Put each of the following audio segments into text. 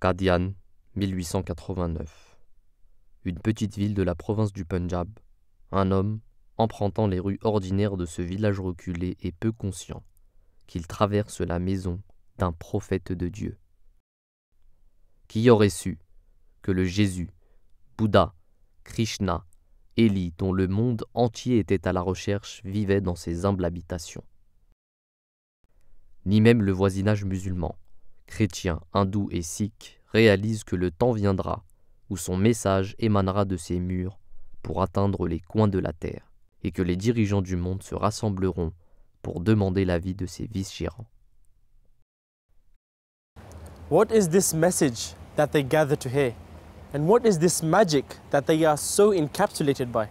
Qadian, 1889. Une petite ville de la province du Punjab. Un homme, empruntant les rues ordinaires de ce village reculé, est peu conscient qu'il traverse la maison d'un prophète de Dieu. Qui aurait su que le Jésus, Bouddha, Krishna, Élie, dont le monde entier était à la recherche, vivait dans ces humbles habitations? Ni même le voisinage musulman, chrétien, hindou et sikh réalise que le temps viendra où son message émanera de ces murs pour atteindre les coins de la terre et que les dirigeants du monde se rassembleront pour demander l'avis de ses vice-gérants. What is this message that they gather to hear? And what is this magic that they are so encapsulated by?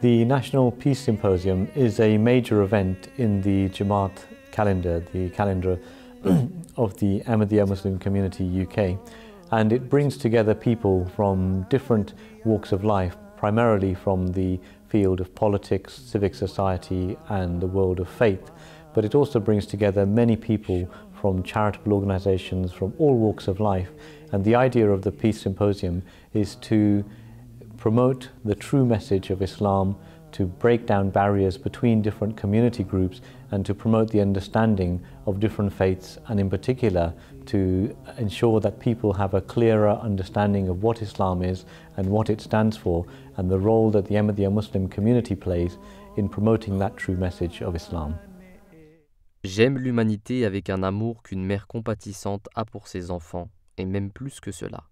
The National Peace Symposium is a major event in the Jamaat calendar, the calendar of the Ahmadiyya Muslim community UK, and it brings together people from different walks of life, primarily from the field of politics, civic society and the world of faith, but it also brings together many people from charitable organisations from all walks of life, and the idea of the Peace Symposium is to promote the true message of Islam, to break down barriers between different community groups and to promote the understanding of different faiths, and in particular to ensure that people have a clearer understanding of what Islam is and what it stands for and the role that the Ahmadiyya Muslim community plays in promoting that true message of Islam. J'aime l'humanité avec un amour qu'une mère compatissante a pour ses enfants, et même plus que cela.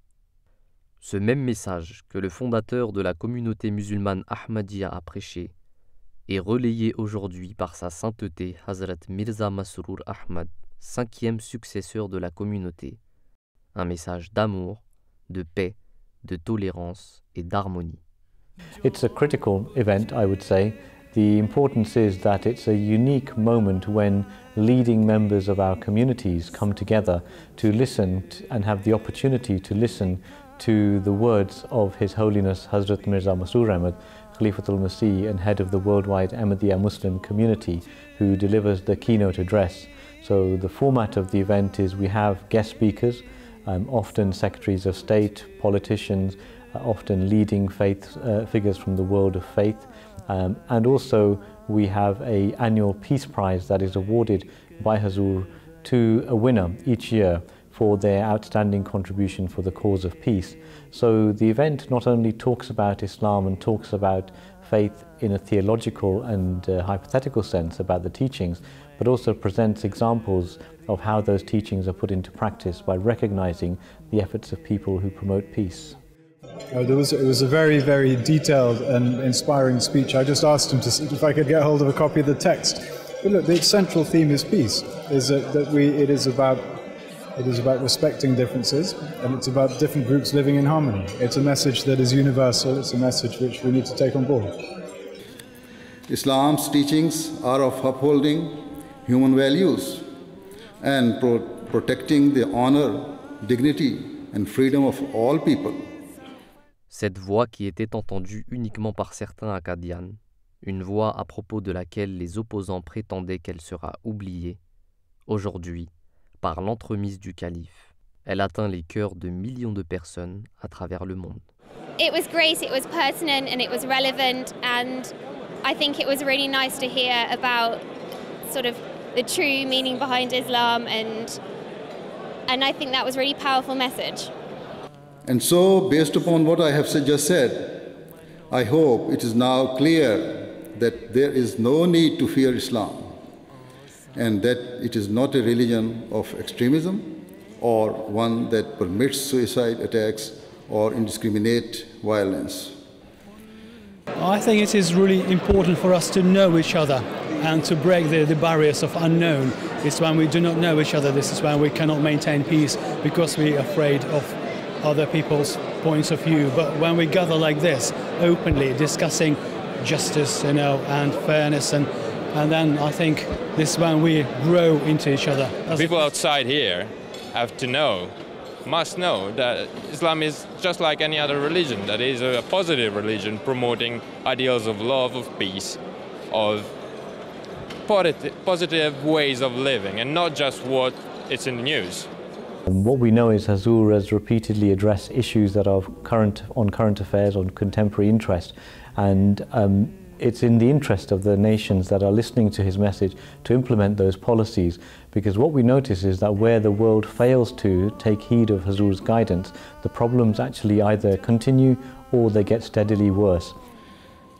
Ce même message que le fondateur de la communauté musulmane Ahmadiyya a prêché est relayé aujourd'hui par sa sainteté Hazrat Mirza Masroor Ahmad, 5e successeur de la communauté. Un message d'amour, de paix, de tolérance et d'harmonie. It's a critical event, I would say. The importance is that it's a unique moment when leading members of our communities come together to listen and have the opportunity to listen to the words of His Holiness Hazrat Mirza Masroor Ahmad, Khalifatul Masih and head of the worldwide Ahmadiyya Muslim community, who delivers the keynote address. So the format of the event is we have guest speakers, often secretaries of state, politicians, often leading faith figures from the world of faith, and also we have an annual peace prize that is awarded by Hazur to a winner each year for their outstanding contribution for the cause of peace. So the event not only talks about Islam and talks about faith in a theological and hypothetical sense about the teachings, but also presents examples of how those teachings are put into practice by recognizing the efforts of people who promote peace. It was a very, very detailed and inspiring speech. I just asked him to see if I could get hold of a copy of the text. But look, the central theme is peace. It is about respecting differences, and it's about different groups living in harmony. It's a message that is universal. It's a message which we need to take on board. Islam's teachings are of upholding human values and protecting the honor, dignity and freedom of all people. Cette voix qui était entendue uniquement par certains à Qadian, une voix à propos de laquelle les opposants prétendaient qu'elle sera oubliée, aujourd'hui, par l'entremise du calife, elle atteint les cœurs de millions de personnes à travers le monde. It was great, it was pertinent and it was relevant, and I think it was really nice to hear about sort of the true meaning behind Islam, and I think that was a really powerful message. And so, based upon what I have just said, I hope it is now clear that there is no need to fear Islam, and that it is not a religion of extremism or one that permits suicide attacks or indiscriminate violence. I think it is really important for us to know each other and to break the barriers of unknown. It's when we do not know each other, this is when we cannot maintain peace because we are afraid of other people's points of view. But when we gather like this, openly discussing justice, and fairness, and then I think this is when we grow into each other. People outside here must know that Islam is just like any other religion, that is a positive religion promoting ideals of love, of peace, of positive ways of living, and not just what it's in the news. And what we know is Hazur has repeatedly addressed issues that are on current affairs, on contemporary interest, and it's in the interest of the nations that are listening to his message to implement those policies, because what we notice is that where the world fails to take heed of Hazur's guidance, the problems actually either continue or they get steadily worse.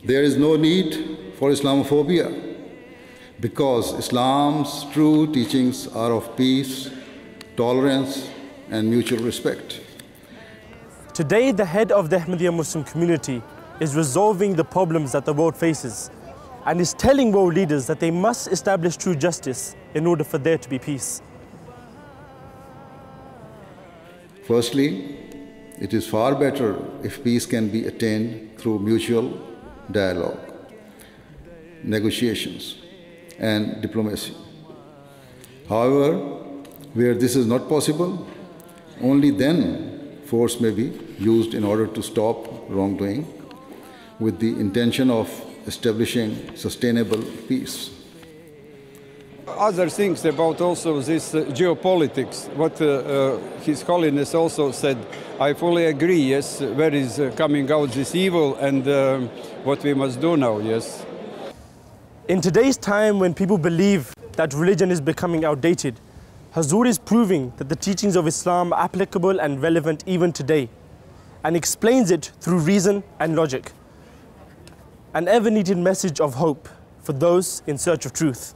There is no need for Islamophobia, because Islam's true teachings are of peace, tolerance, and mutual respect. Today, the head of the Ahmadiyya Muslim community is resolving the problems that the world faces and is telling world leaders that they must establish true justice in order for there to be peace. Firstly, it is far better if peace can be attained through mutual dialogue, negotiations, and diplomacy. However, where this is not possible, only then force may be used in order to stop wrongdoing, with the intention of establishing sustainable peace. Other things about also this geopolitics, what His Holiness also said, I fully agree, yes, where is coming out this evil and what we must do now, yes. In today's time when people believe that religion is becoming outdated, Hazur is proving that the teachings of Islam are applicable and relevant even today, and explains it through reason and logic. An ever-needed message of hope for those in search of truth.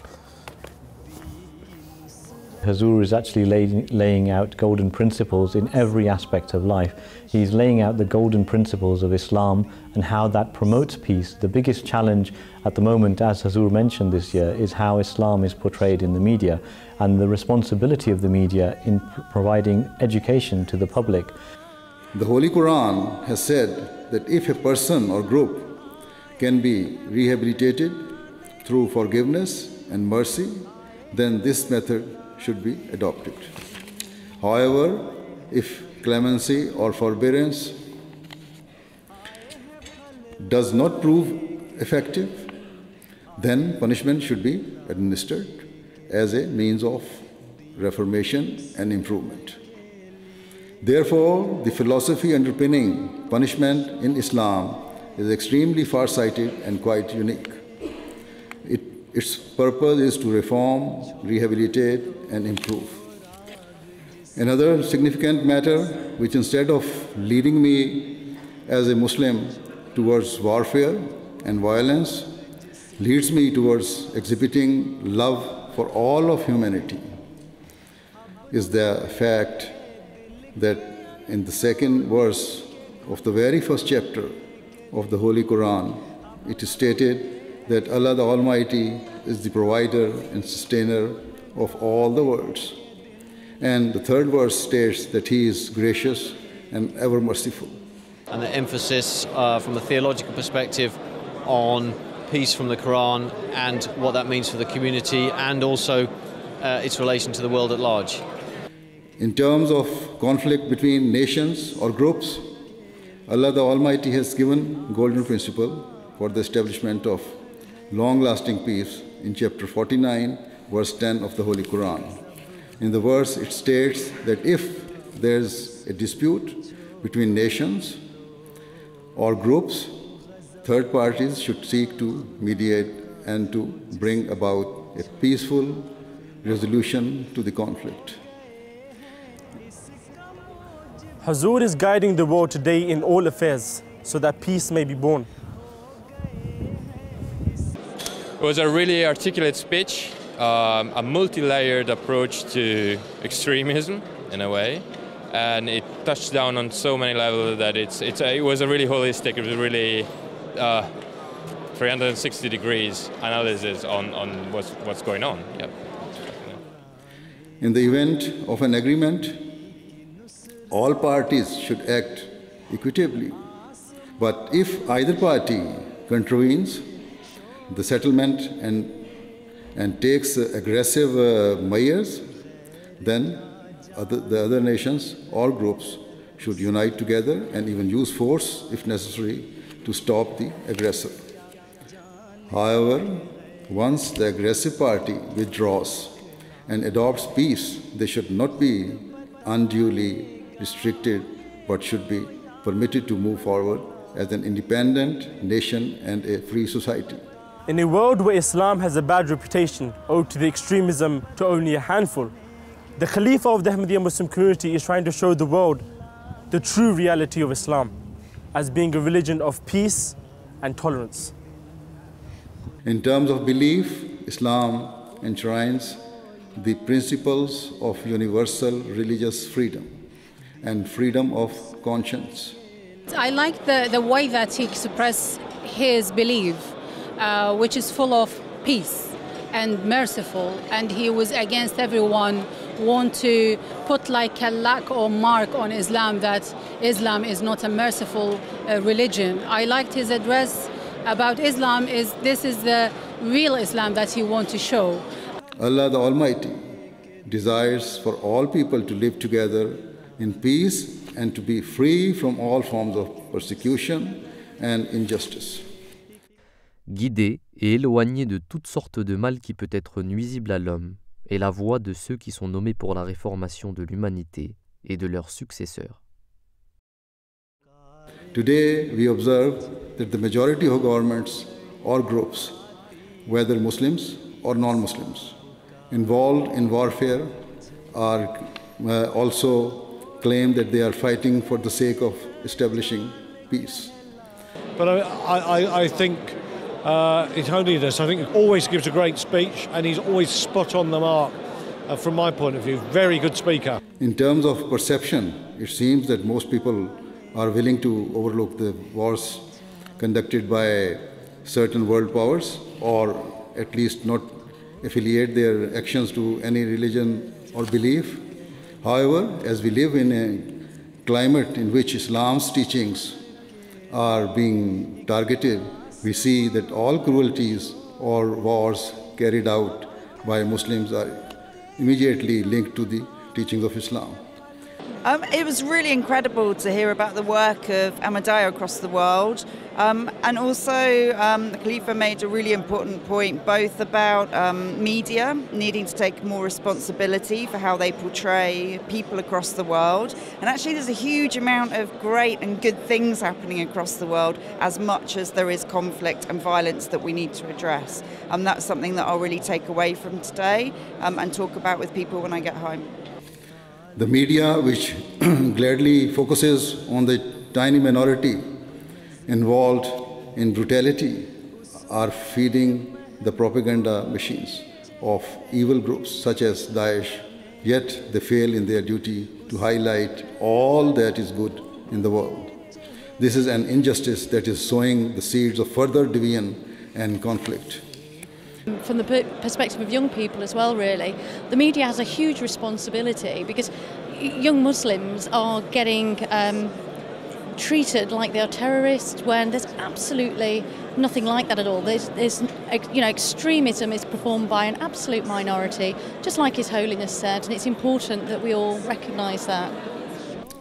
Hazur is actually laying out golden principles in every aspect of life. He's laying out the golden principles of Islam and how that promotes peace. The biggest challenge at the moment, as Hazur mentioned this year, is how Islam is portrayed in the media and the responsibility of the media in providing education to the public. The Holy Quran has said that if a person or group can be rehabilitated through forgiveness and mercy, then this method should be adopted. However, if clemency or forbearance does not prove effective, then punishment should be administered as a means of reformation and improvement. Therefore, the philosophy underpinning punishment in Islam is extremely far-sighted and quite unique. Its purpose is to reform, rehabilitate, and improve. Another significant matter, which instead of leading me as a Muslim towards warfare and violence, leads me towards exhibiting love for all of humanity, is the fact that in the second verse of the very first chapter of the Holy Quran, it is stated that Allah the Almighty is the provider and sustainer of all the worlds. And the third verse states that He is gracious and ever merciful. And the emphasis from a theological perspective on peace from the Quran and what that means for the community and also its relation to the world at large. In terms of conflict between nations or groups, Allah the Almighty has given golden principle for the establishment of long-lasting peace in chapter 49, verse 10 of the Holy Quran. In the verse, it states that if there's a dispute between nations or groups, third parties should seek to mediate and to bring about a peaceful resolution to the conflict. Hazur is guiding the world today in all affairs so that peace may be born. It was a really articulate speech, a multi-layered approach to extremism in a way, and it touched down on so many levels that it was a really holistic, it was really 360 degrees analysis on what's going on. Yep. In the event of an agreement, all parties should act equitably. But if either party contravenes the settlement and takes aggressive measures, then the other nations or groups should unite together and even use force if necessary to stop the aggressor. However, once the aggressive party withdraws and adopts peace, they should not be unduly restricted, but should be permitted to move forward as an independent nation and a free society. In a world where Islam has a bad reputation owed to the extremism to only a handful, the Khalifa of the Ahmadiyya Muslim community is trying to show the world the true reality of Islam as being a religion of peace and tolerance. In terms of belief, Islam enshrines the principles of universal religious freedom and freedom of conscience. I like the way that he expressed his belief, which is full of peace and merciful, and he was against everyone want to put like a lack or mark on Islam, that Islam is not a merciful religion. I liked his address about Islam. This is the real Islam that he wants to show. Allah the Almighty desires for all people to live together in peace and to be free from all forms of persecution and injustice. Guider et éloigner de toutes sortes de mal qui peut être nuisible à l'homme est la voie de ceux qui sont nommés pour la réformation de l'humanité et de leurs successeurs. Today we observe that the majority of governments or groups, whether Muslims or non-Muslims, involved in warfare are also claim that they are fighting for the sake of establishing peace. But I think His Holiness, I think, always gives a great speech, and he's always spot on the mark from my point of view. Very good speaker. In terms of perception, it seems that most people are willing to overlook the wars conducted by certain world powers, or at least not affiliate their actions to any religion or belief. However, as we live in a climate in which Islam's teachings are being targeted, we see that all cruelties or wars carried out by Muslims are immediately linked to the teachings of Islam. It was really incredible to hear about the work of Ahmadiyya across the world, and also the Khalifa made a really important point both about media needing to take more responsibility for how they portray people across the world, and actually there's a huge amount of great and good things happening across the world as much as there is conflict and violence that we need to address. That's something that I'll really take away from today and talk about with people when I get home. The media, which gladly focuses on the tiny minority involved in brutality, are feeding the propaganda machines of evil groups such as Daesh, yet they fail in their duty to highlight all that is good in the world. This is an injustice that is sowing the seeds of further division and conflict. From the perspective of young people as well, really, the media has a huge responsibility because young Muslims are getting treated like they are terrorists when there's absolutely nothing like that at all. There's extremism is performed by an absolute minority, just like His Holiness said, and it's important that we all recognise that.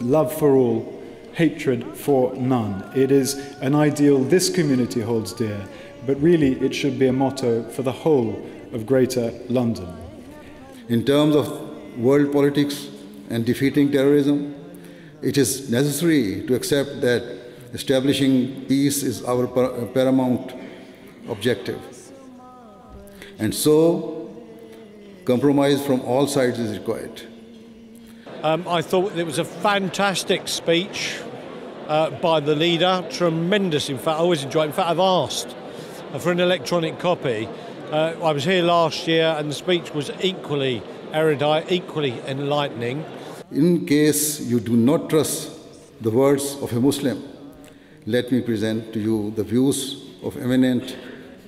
Love for all, hatred for none. It is an ideal this community holds dear, but really it should be a motto for the whole of Greater London. In terms of world politics and defeating terrorism, it is necessary to accept that establishing peace is our paramount objective. And so, compromise from all sides is required. I thought it was a fantastic speech by the leader, tremendous. In fact, I always enjoy it. In fact, I've asked for an electronic copy. I was here last year and the speech was equally erudite, equally enlightening. In case you do not trust the words of a Muslim, let me present to you the views of eminent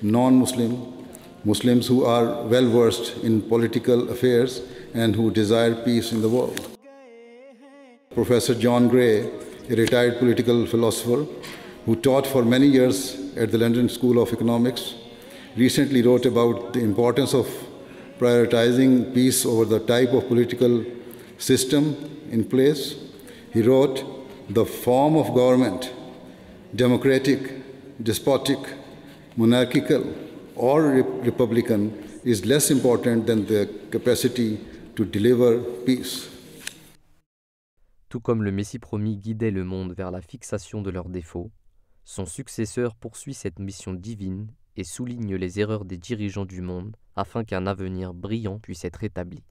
non-Muslims who are well versed in political affairs and who desire peace in the world. Professor John Gray, a retired political philosopher who taught for many years at the London School of Economics, recently wrote about the importance of prioritizing peace over the type of political system in place. He wrote, "The form of government, democratic, despotic, monarchical, or republican, is less important than the capacity to deliver peace. Tout comme le Messie promis guidait le monde vers la fixation de leurs défauts, son successeur poursuit cette mission divine et souligne les erreurs des dirigeants du monde afin qu'un avenir brillant puisse être établi.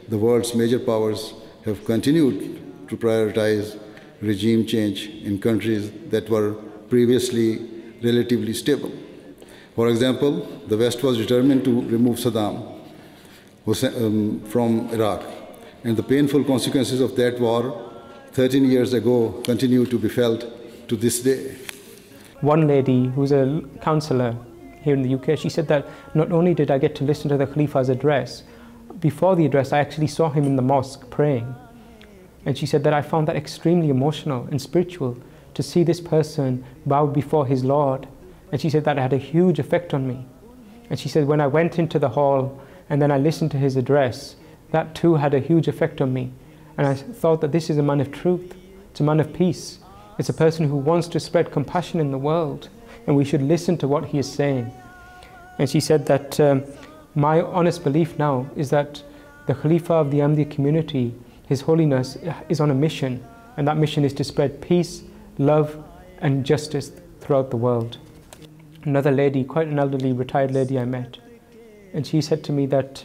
The world's major powers have continued to prioritize regime change in countries that were previously relatively stable. For example, the West was determined to remove Saddam from Iraq, and the painful consequences of that war 13 years ago continue to be felt to this day. One lady who's a counsellor here in the UK, she said that not only did I get to listen to the Khalifa's address, before the address I actually saw him in the mosque praying. And she said that I found that extremely emotional and spiritual to see this person bow before his Lord. And she said that had a huge effect on me. And she said when I went into the hall and then I listened to his address, that too had a huge effect on me. And I thought that this is a man of truth, it's a man of peace. It's a person who wants to spread compassion in the world, and we should listen to what he is saying. And she said that my honest belief now is that the Khalifa of the Ahmadiyya community, His Holiness, is on a mission, and that mission is to spread peace, love and justice throughout the world. Another lady, quite an elderly retired lady I met, and she said to me that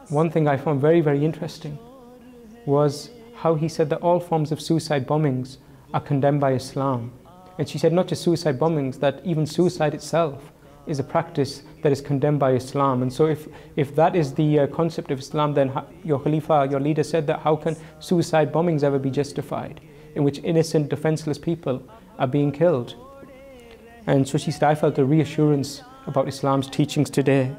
one thing I found very, very interesting was how he said that all forms of suicide bombings are condemned by Islam. And she said not just suicide bombings, that even suicide itself is a practice that is condemned by Islam. And so if that is the concept of Islam, then your Khalifa, your leader said that how can suicide bombings ever be justified, in which innocent, defenseless people are being killed? And so she said, I felt a reassurance about Islam's teachings today.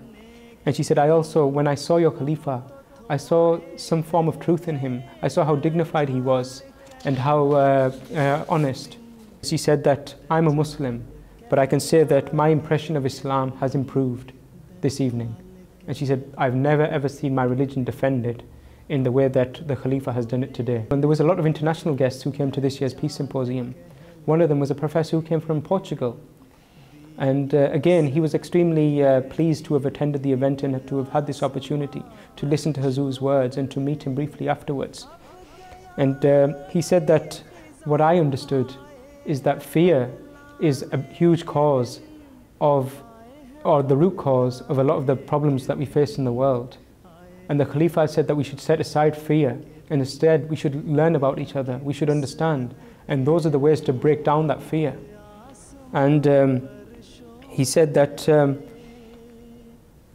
And she said, I also, when I saw your Khalifa, I saw some form of truth in him. I saw how dignified he was and how honest. She said that I'm a Muslim, but I can say that my impression of Islam has improved this evening. And she said, I've never ever seen my religion defended in the way that the Khalifa has done it today. And there was a lot of international guests who came to this year's Peace Symposium. One of them was a professor who came from Portugal. And again, he was extremely pleased to have attended the event and to have had this opportunity to listen to Hazur's words and to meet him briefly afterwards. And he said that what I understood is that fear is a huge cause of, or the root cause of a lot of the problems that we face in the world. And the Khalifa said that we should set aside fear and instead we should learn about each other, we should understand. And those are the ways to break down that fear. And he said that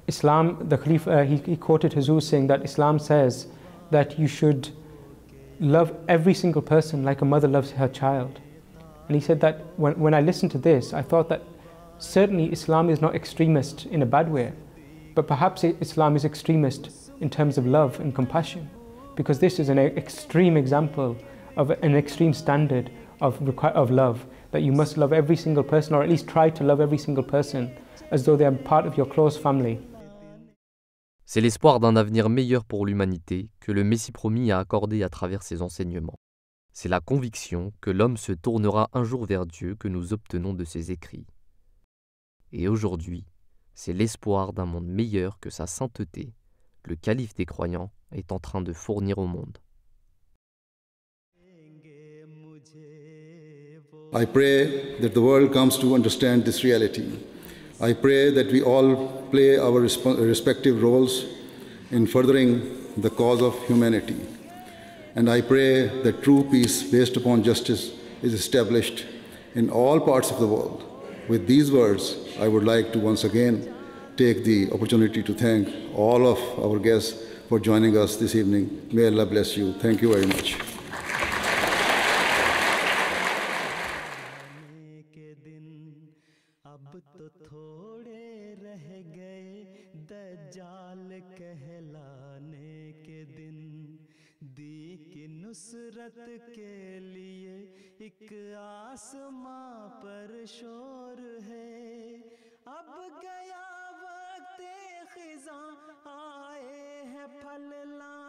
Islam, the Khalifa, he quoted Hazur saying that Islam says that you should love every single person like a mother loves her child. And he said that when I listened to this, I thought that certainly Islam is not extremist in a bad way, but perhaps Islam is extremist in terms of love and compassion, because this is an extreme example of an extreme standard of love, that you must love every single person, or at least try to love every single person as though they are part of your close family. C'est l'espoir d'un avenir meilleur pour l'humanité que le Messie promis a accordé à travers ses enseignements. C'est la conviction que l'homme se tournera un jour vers Dieu que nous obtenons de ses écrits. Et aujourd'hui, c'est l'espoir d'un monde meilleur que sa sainteté, le calife des croyants, est en train de fournir au monde. I pray that the world comes to understand this reality. I pray that we all play our respective roles in furthering the cause of humanity. And I pray that true peace based upon justice is established in all parts of the world. With these words, I would like to once again take the opportunity to thank all of our guests for joining us this evening. May Allah bless you. Thank you very much. Nusrat के लिए एक आसमां पर शोर है अब गया वक्त खिज़ां आए हैं फल ला